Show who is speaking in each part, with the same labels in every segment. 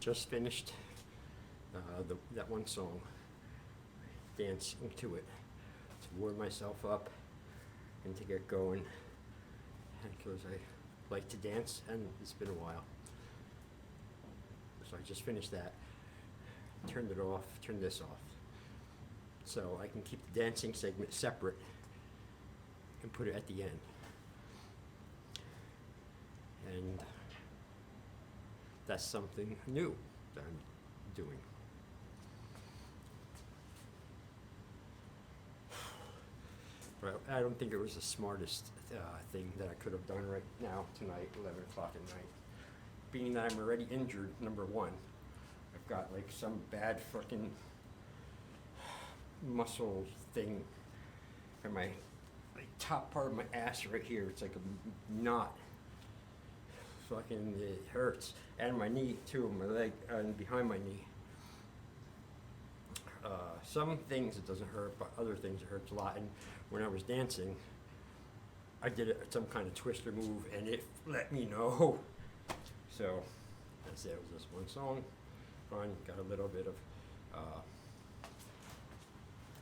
Speaker 1: just finished that one song, dancing to it, to warm myself up and to get going, because I like to dance and it's been a while. So I just finished that, turned it off, turned this off, so I can keep the dancing segment separate and put it at the end. And that's something new that I'm doing. But I don't think it was the smartest thing that I could have done right now, tonight, 11 o'clock at night. Being that I'm already injured, number one, I've got like some bad fucking muscle thing in my top part of my ass right here. It's like a knot. Fucking, it hurts. And my knee too, my leg, and behind my knee. Some things it doesn't hurt, but other things it hurts a lot. And when I was dancing, I did some kind of twister move, and it let me know. So, that's it. It was just one song. Fun. Got a little bit of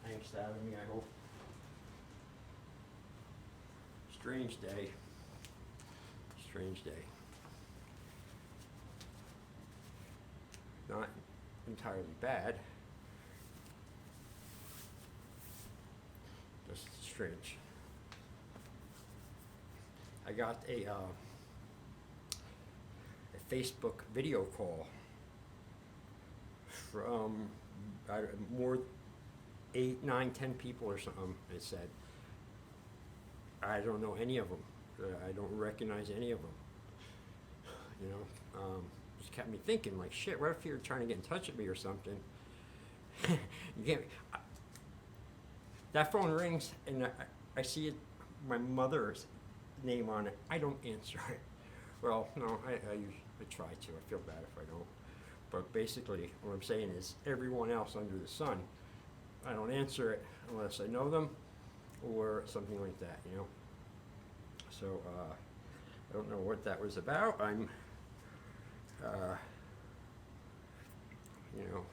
Speaker 1: angst out of me, I hope. Strange day. Strange day. Not entirely bad. Just strange. I got a Facebook video call from more 8, 9, 10 people or something. It said, I don't know any of them. I don't recognize any of them. You know, just kept me thinking, like, shit, what if you're trying to get in touch with me or something? You can't. That phone rings, and I see it, my mother's name on it. I don't answer it. Well, no, I try to. I feel bad if I don't. But basically, what I'm saying is, everyone else under the sun, I don't answer it unless I know them or something like that, you know? So, I don't know what that was about. I'm, you know,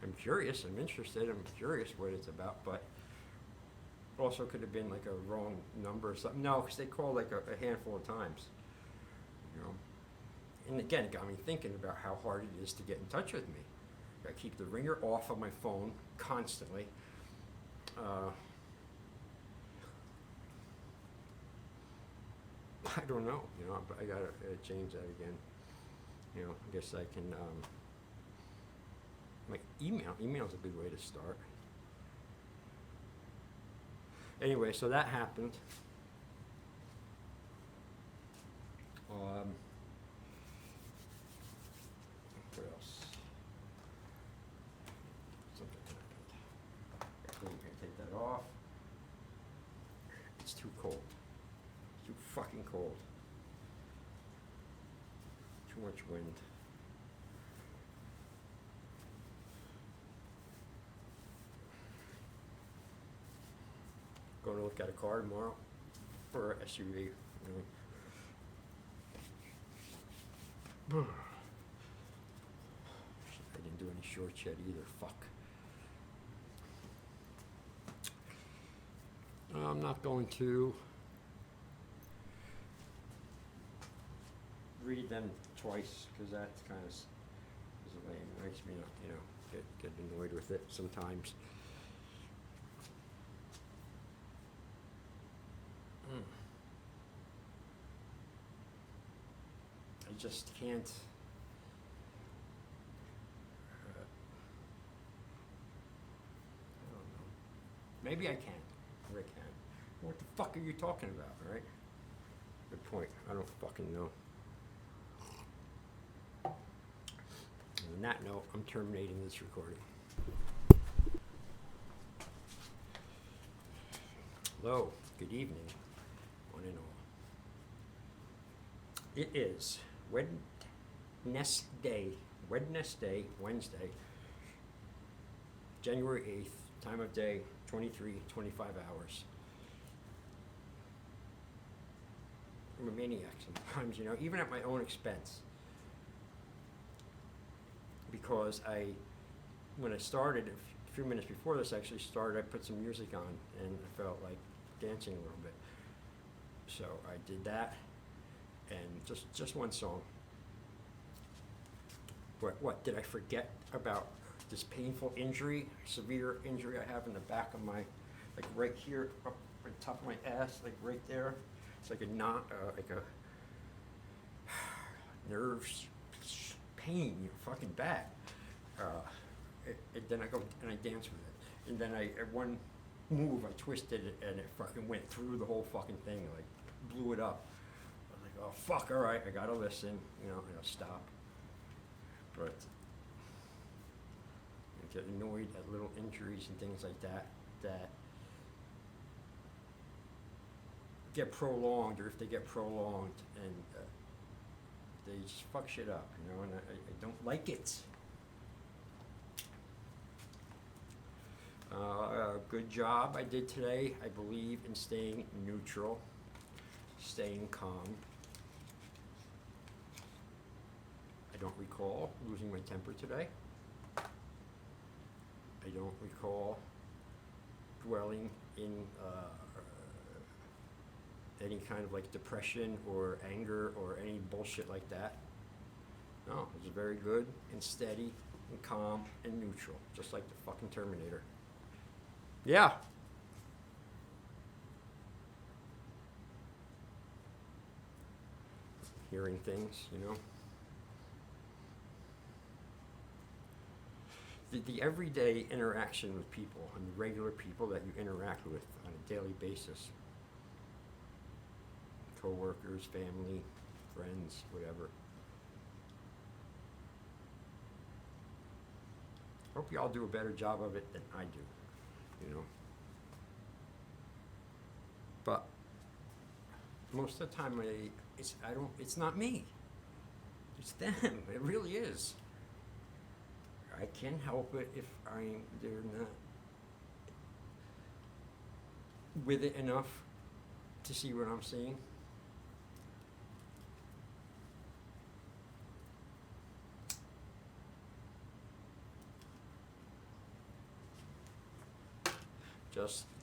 Speaker 1: I'm curious, I'm interested, I'm curious what it's about, but also could have been like a wrong number or something. No, because they called like a handful of times, you know? And again, it got me thinking about how hard it is to get in touch with me. I keep the ringer off of my phone constantly. I don't know, you know, but I gotta change that again. You know, I guess I can, my email's a good way to start. Anyway, so that happened. What else? Something happened. I'm gonna take that off. It's too cold. Too fucking cold. Too much wind. Going to look at a car tomorrow for an SUV. You know. I didn't do any shorts yet either. Fuck. I'm not going to read them twice because that kind of is lame. It makes me, you know, get annoyed with it sometimes. I just can't. I don't know. Maybe I can. Or I can. What the fuck are you talking about, all right? Good point. I don't fucking know. And on that note, I'm terminating this recording. Hello, good evening, one and all. It is Wednesday, January 8th, time of day, 25 hours. I'm a maniac sometimes, you know, even at my own expense. because when I started, a few minutes before this actually started, I put some music on, and I felt like dancing a little bit. So I did that, and just one song. What did I forget about this painful injury, severe injury I have in the back of my, like right here, up on top of my ass, like right there. It's like a knot, like a nerves pain, fucking bad. Then I go and I dance with it, and then at one move I twisted it and it fucking went through the whole fucking thing, like blew it up. I was like, oh fuck, all right, I gotta listen, and I'll stop. But I get annoyed at little injuries and things like that get prolonged, or if they get prolonged, and they just fuck shit up, and I don't like it. Good job I did today. I believe in staying neutral, staying calm. I don't recall losing my temper today. I don't recall dwelling in any kind of like depression or anger or any bullshit like that. No, it was very good and steady and calm and neutral, just like the fucking Terminator. Yeah. Hearing things, The everyday interaction with people, and the regular people that you interact with on a daily basis. Co-workers, family, friends, whatever. Hope y'all do a better job of it than I do. But most of the time it's not me. It's them. It really is. I can't help it if they're not with it enough to see what I'm seeing.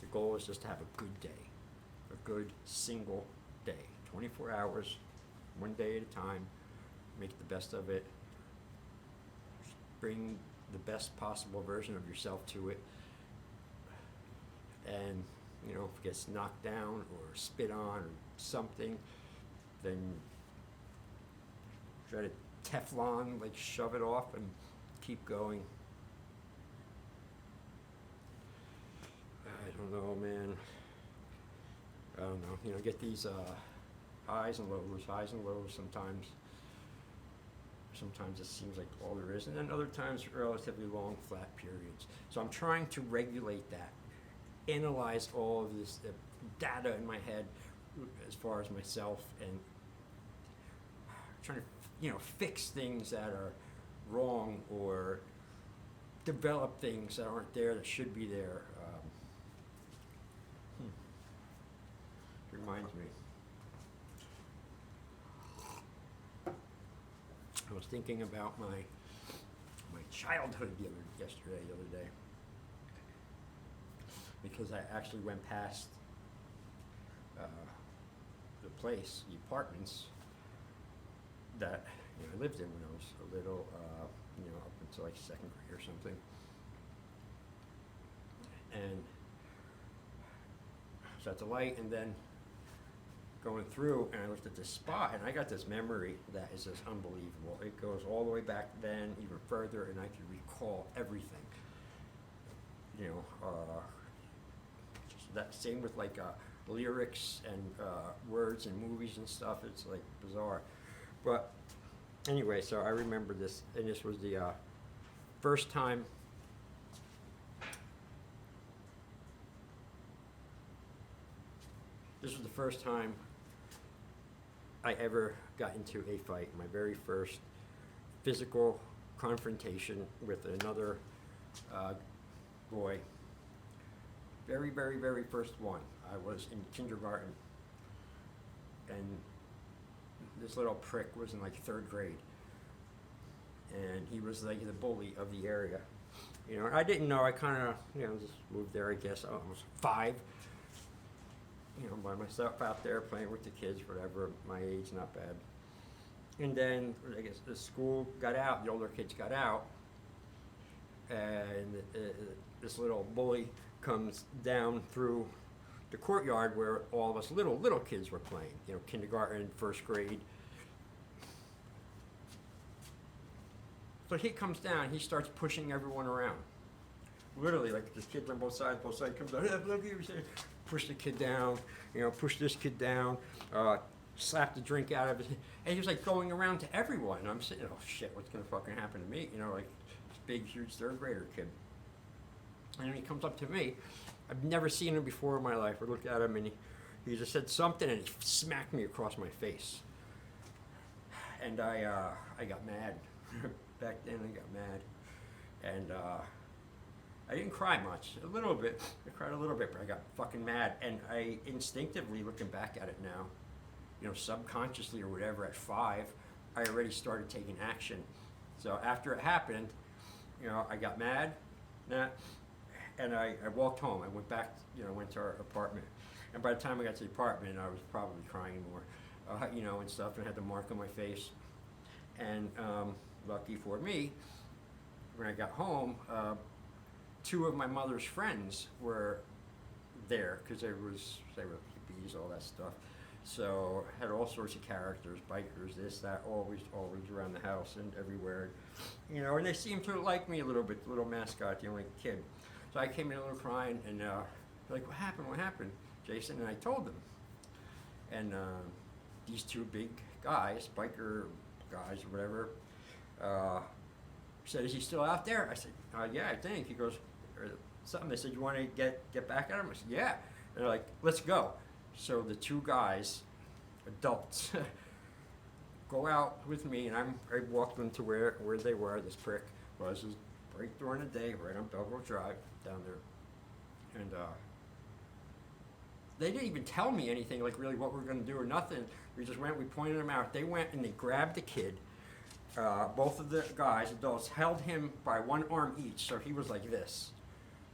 Speaker 1: The goal is just to have a good day, a good single day, 24 hours, one day at a time, make the best of it, bring the best possible version of yourself to it, and if it gets knocked down or spit on or something, then try to Teflon, like shove it off and keep going. I don't know, man. I don't know. Get these highs and lows sometimes. Sometimes it seems like all there is, and then other times relatively long, flat periods. So I'm trying to regulate that, analyze all of this data in my head as far as myself, and trying to, fix things that are wrong or develop things that aren't there that should be there. Reminds me. I was thinking about my childhood the other day, because I actually went past the place, the apartments that I lived in when I was a little, up until like second grade or something, and I was at the light, and then going through, and I looked at this spot, and I got this memory that is just unbelievable. It goes all the way back then, even further, and I can recall everything. Just that same with like lyrics and words and movies and stuff. It's like bizarre. But anyway, so I remember this, and this was the first time I ever got into a fight, my very first physical confrontation with another boy. Very, very, very first one. I was in kindergarten, and this little prick was in like third grade. and he was like the bully of the area. You know, I didn't know. I kind of, you know, just moved there. I guess I was 5. You know, by myself out there playing with the kids, whatever. My age, not bad. And then I guess the school got out. The older kids got out, and this little bully comes down through the courtyard where all of us little kids were playing. You know, kindergarten, first grade. So he comes down, he starts pushing everyone around. Literally, like there's kids on both sides comes down, hey, look at you, push the kid down, you know, push this kid down, slap the drink out of it. And he was like going around to everyone. And I'm sitting, oh shit, what's gonna fucking happen to me? You know, like this big, huge 3rd grader kid. And then he comes up to me. I've never seen him before in my life. I looked at him and he just said something and he smacked me across my face. And I got mad. Back then I got mad, and I didn't cry much, a little bit, I cried a little bit, but I got fucking mad, and I instinctively, looking back at it now, you know, subconsciously or whatever, at 5, I already started taking action. So after it happened, you know, I got mad, and I walked home. I went back, you know, went to our apartment, and by the time I got to the apartment, I was probably crying more, you know, and stuff, and I had the mark on my face, and lucky for me, when I got home, 2 of my mother's friends were there because they were hippies, all that stuff. So had all sorts of characters, bikers, this, that, always around the house and everywhere, you know. And they seemed to like me a little bit, the little mascot, the only kid. So I came in a little crying, and like, what happened, Jason? And I told them, and these 2 big guys, biker guys or whatever. Said, is he still out there? I said, yeah, I think. He goes, or something. They said, you want to get back at him? I said, yeah. And they're like, let's go. So the 2 guys, adults, go out with me, and I walked them to where they were. This prick was right during the day, right on Belgrove Drive down there, and they didn't even tell me anything, like really what we were going to do or nothing. We just went. We pointed them out. They went and they grabbed the kid. Both of the guys, adults, held him by one arm each, so he was like this,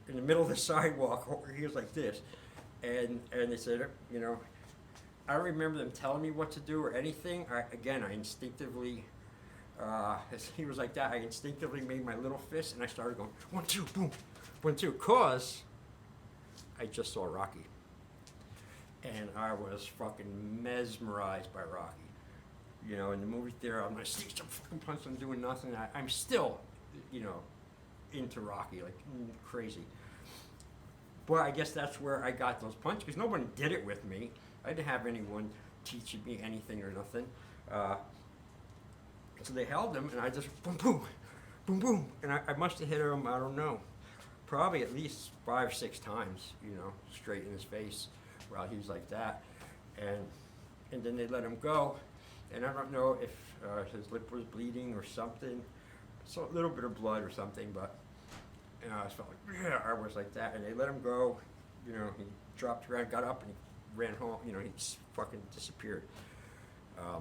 Speaker 1: in the middle of the sidewalk. He was like this, and they said, you know, I don't remember them telling me what to do or anything. I instinctively, as he was like that, I instinctively made my little fist, and I started going 1, 2, boom, 1, 2, cause I just saw Rocky, and I was fucking mesmerized by Rocky. You know, in the movie theater, I'm gonna see some fucking punch. I'm doing nothing. I'm still, you know, into Rocky, like crazy. But I guess that's where I got those punches, because no one did it with me. I didn't have anyone teaching me anything or nothing. So they held him, and I just boom, boom, boom, boom, and I must have hit him. I don't know, probably at least 5, 6 times. You know, straight in his face while he was like that, and then they let him go. And I don't know if his lip was bleeding or something, so a little bit of blood or something, but you know, I felt like, yeah, I was like that, and they let him go. You know, he dropped around, got up, and he ran home. You know, he fucking disappeared. I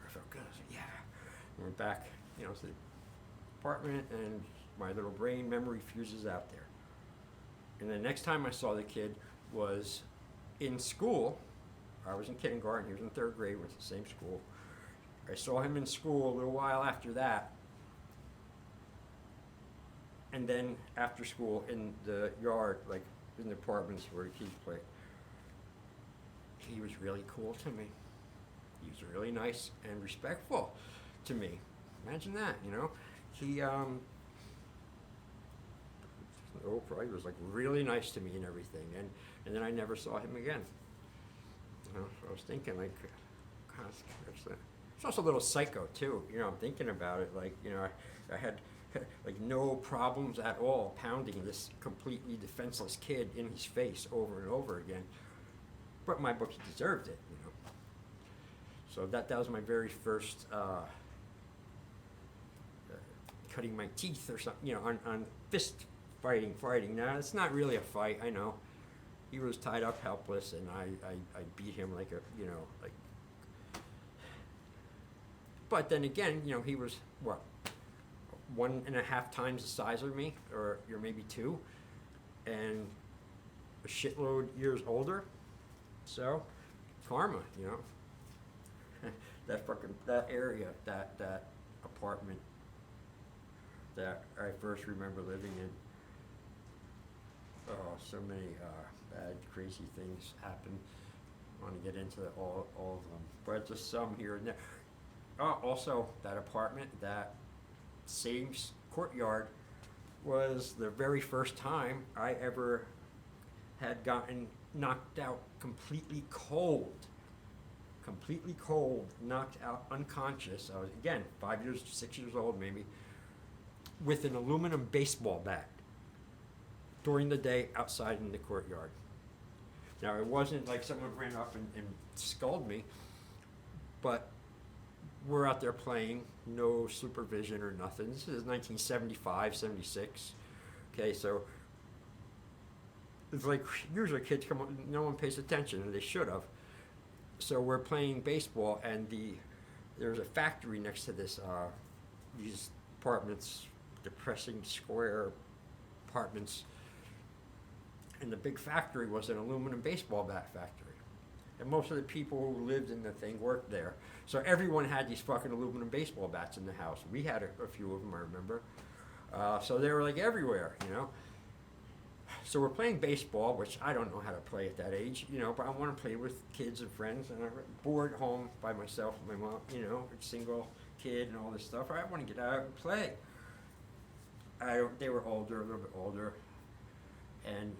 Speaker 1: felt good. I said, yeah. I went back, you know, to the apartment, and my little brain memory fuses out there. And the next time I saw the kid was in school. I was in kindergarten, he was in 3rd grade, went to the same school. I saw him in school a little while after that. And then after school, in the yard, like in the apartments where the kids play. He was really cool to me. He was really nice and respectful to me. Imagine that, you know? He probably was like really nice to me and everything. And then I never saw him again. You know, so I was thinking, like, God, it's also a little psycho too. You know, I'm thinking about it. Like, you know, I had like no problems at all pounding this completely defenseless kid in his face over and over again. But my book, he deserved it. You know. So that was my very first cutting my teeth or something. You know, on fist fighting. Now it's not really a fight. I know. He was tied up helpless, and I beat him like a, you know, like. But then again, he was, what, 1.5 times the size of me, or maybe 2, and a shitload years older. So, karma, that area, that apartment that I first remember living in. Oh, so many bad, crazy things happened. I want to get into all of them, but just some here and there. Also, that apartment, that same courtyard, was the very first time I ever had gotten knocked out completely cold, knocked out unconscious. I was, again, 5 years, 6 years old maybe, with an aluminum baseball bat during the day outside in the courtyard. Now, it wasn't like someone ran up and sculled me, but we're out there playing, no supervision or nothing. This is 1975, 76. Okay, so it's like usually kids come on, no one pays attention, and they should have. So we're playing baseball, and there's a factory next to this, these apartments, depressing square apartments. And the big factory was an aluminum baseball bat factory. And most of the people who lived in the thing worked there. So everyone had these fucking aluminum baseball bats in the house. We had a few of them, I remember. So they were like everywhere, So we're playing baseball, which I don't know how to play at that age, but I want to play with kids and friends. And I'm bored home by myself with my mom, a single kid and all this stuff. I want to get out and play. They were older, a little bit older. And,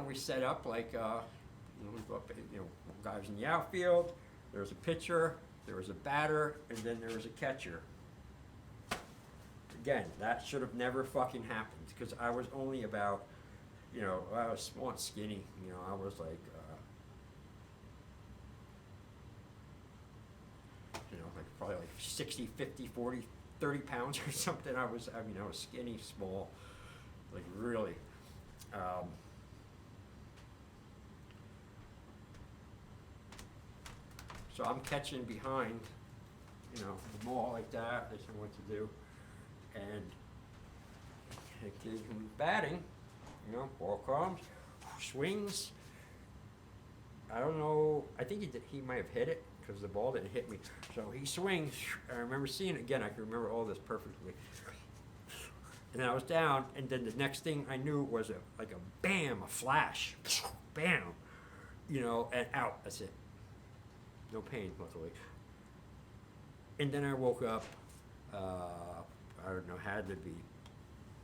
Speaker 1: we set up like, guys in the outfield, there was a pitcher, there was a batter, and then there was a catcher. Again, that should have never fucking happened, because I was only about, I was small and skinny, I was like, probably like 60, 50, 40, 30 pounds or something. I was skinny, small, like really. So I'm catching behind, the ball like that. They know what to do. And the kid who's batting, ball comes, swings. I don't know. I think he might have hit it, because the ball didn't hit me. So he swings. I remember seeing it again. I can remember all this perfectly. And then I was down, and then the next thing I knew was a bam, a flash, bam, and out. That's it. No pain, luckily. And then I woke up, I don't know, had to be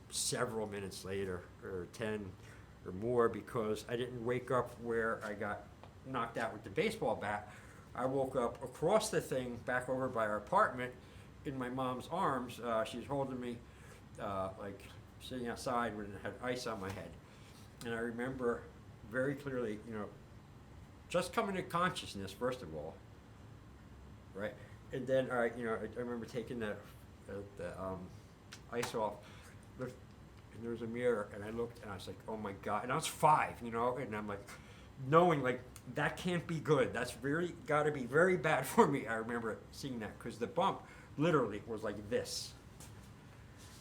Speaker 1: several minutes later, or 10 or more, because I didn't wake up where I got knocked out with the baseball bat. I woke up across the thing, back over by our apartment, in my mom's arms. She's holding me, like sitting outside when it had ice on my head. And I remember very clearly, just coming to consciousness, first of all, right? And then, I remember taking the ice off, and there was a mirror, and I looked, and I was like, oh my God, and I was 5, and I'm like, knowing, like, that can't be good. That's really got to be very bad for me. I remember seeing that, because the bump literally was like this.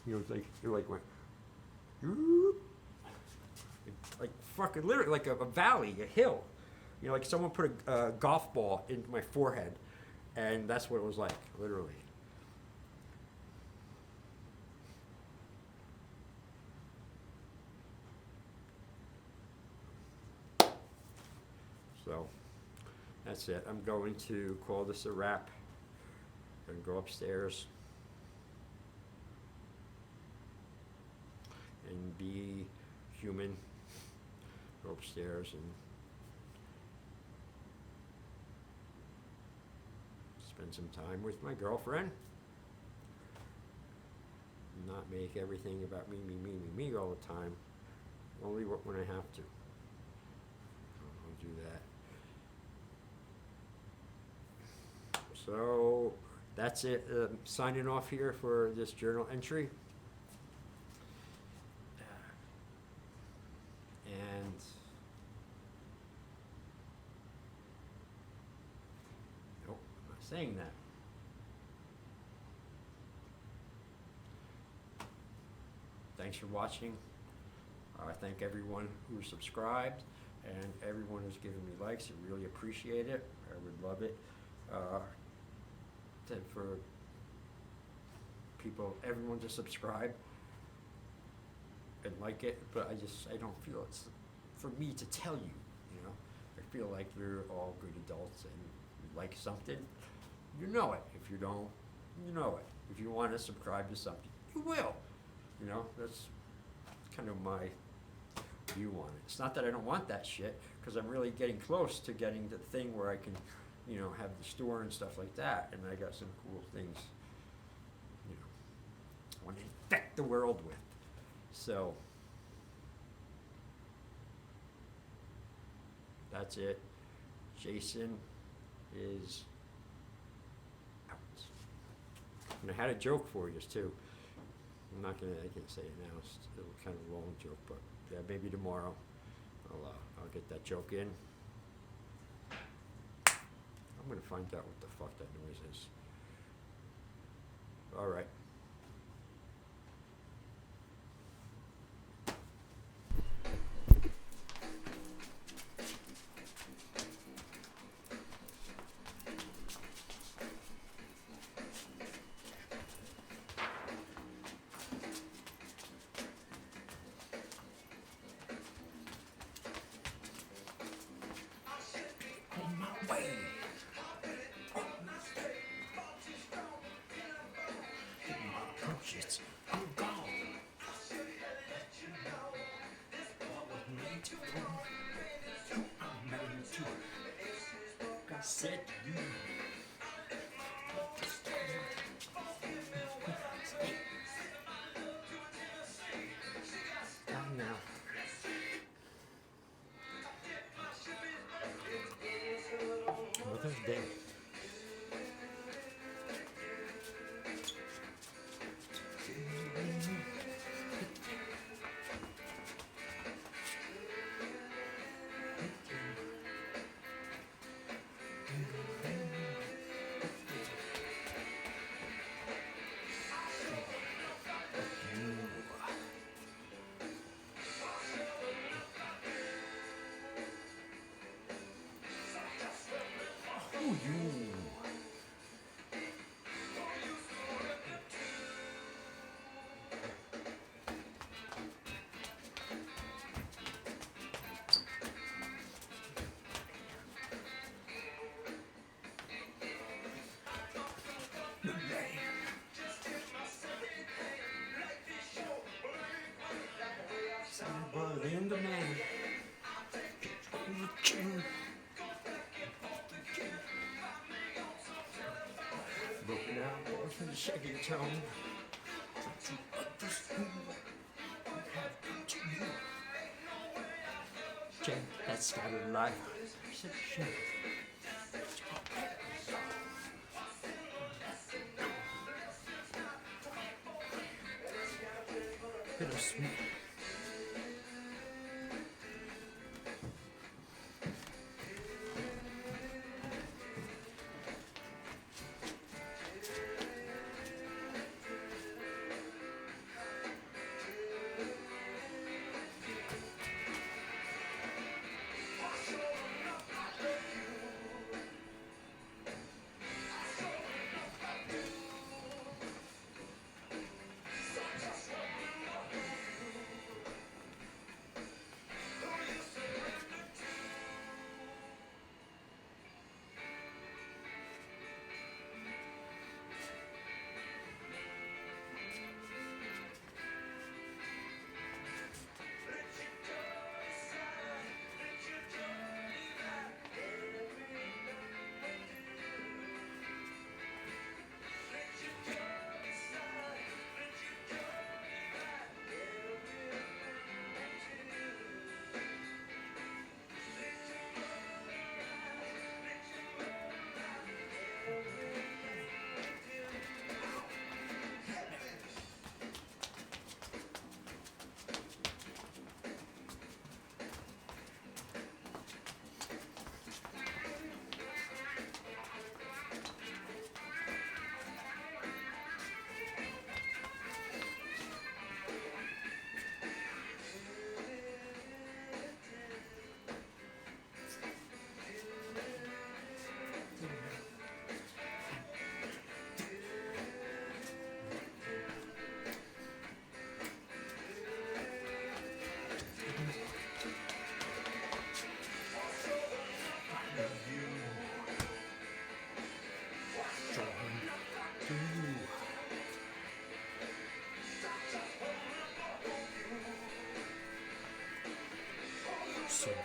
Speaker 1: It went, like fucking literally like a valley, a hill. Like someone put a golf ball into my forehead, and that's what it was like, literally. So, that's it. I'm going to call this a wrap and go upstairs and be human, go upstairs and spend some time with my girlfriend, not make everything about me all the time, only when I have to. I'll do that. So that's it. Signing off here for this journal entry. And nope, I'm not saying that. thanks for watching. I thank everyone who subscribed and everyone who's given me likes. I really appreciate it. I would love it for everyone to subscribe and like it, but I don't feel it's for me to tell you, you know. I feel like you're all good adults and you like something, you know it. If you don't, you know it. If you want to subscribe to something, you will. You know, that's kind of my view on it. It's not that I don't want that shit, because I'm really getting close to getting the thing where I can, you know, have the store and stuff like that, and I got some cool things, you know, I want to infect the world with. So, that's it. Jason is out. And I had a joke for you too. I can't say it now. It's a kind of long joke, but yeah, maybe tomorrow I'll get that joke in. I'm gonna find out what the fuck that noise is. All right. I'm gone. What was made to go, I'm made to. I said you. Down now. Mother's Day. But in the man, broken out boys from the shaking tone. Jane, that's scattered life. Bittersweet.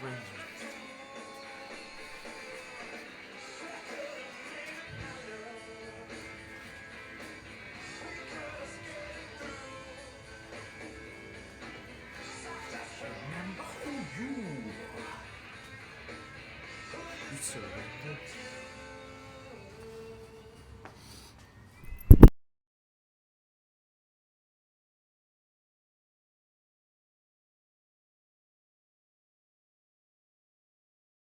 Speaker 1: crazy. Remember who you are. You surrender.